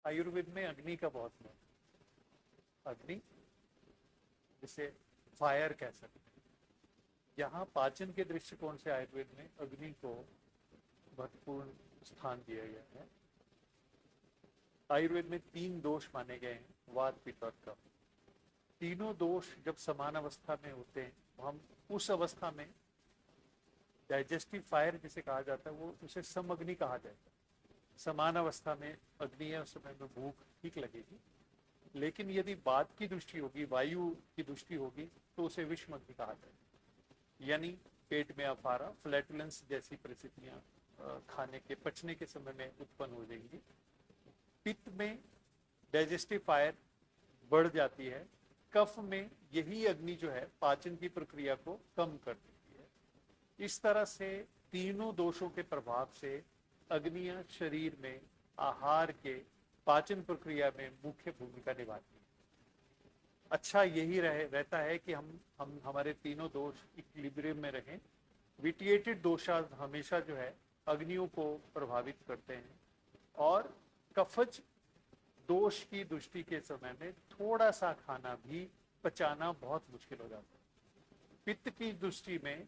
आयुर्वेद में अग्नि का बहुत महत्व, अग्नि जिसे फायर कह सकते हैं। यहाँ पाचन के दृष्टिकोण से आयुर्वेद में अग्नि को महत्वपूर्ण स्थान दिया गया है। आयुर्वेद में 3 दोष माने गए हैं, वात पित्त और कफ। तीनों दोष जब समान अवस्था में होते हैं, हम उस अवस्था में डाइजेस्टिव फायर जिसे कहा जाता है, वो उसे समअग्नि कहा जाता है। समान अवस्था में अग्नि है, उस समय में भूख ठीक लगेगी। लेकिन यदि वात की दृष्टि होगी, वायु की दृष्टि होगी, तो उसे विषम अग्नि कहा जाएगा। यानी पेट में अफारा, फ्लैटुलेंस जैसी परिस्थितियां खाने के पचने के समय में उत्पन्न हो जाएंगी। पित्त में डाइजेस्टिव फायर बढ़ जाती है। कफ में यही अग्नि जो है पाचन की प्रक्रिया को कम कर देती है। इस तरह से तीनों दोषों के प्रभाव से अग्नियां शरीर में आहार के पाचन प्रक्रिया में मुख्य भूमिका निभाती है। अच्छा यही रहता है कि हम हमारे तीनों दोष इक्विलिब्रियम में रहें। विटिएटेड दोषा हमेशा जो है अग्नियों को प्रभावित करते हैं, और कफज दोष की दृष्टि के समय में थोड़ा सा खाना भी पचाना बहुत मुश्किल हो जाता है। पित्त की दृष्टि में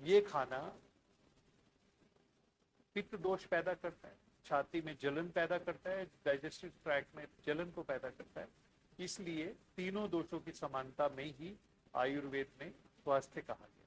ये खाना पित्त दोष पैदा करता है, छाती में जलन पैदा करता है, डाइजेस्टिव ट्रैक्ट में जलन को पैदा करता है। इसलिए तीनों दोषों की समानता में ही आयुर्वेद में स्वास्थ्य कहा जाता है।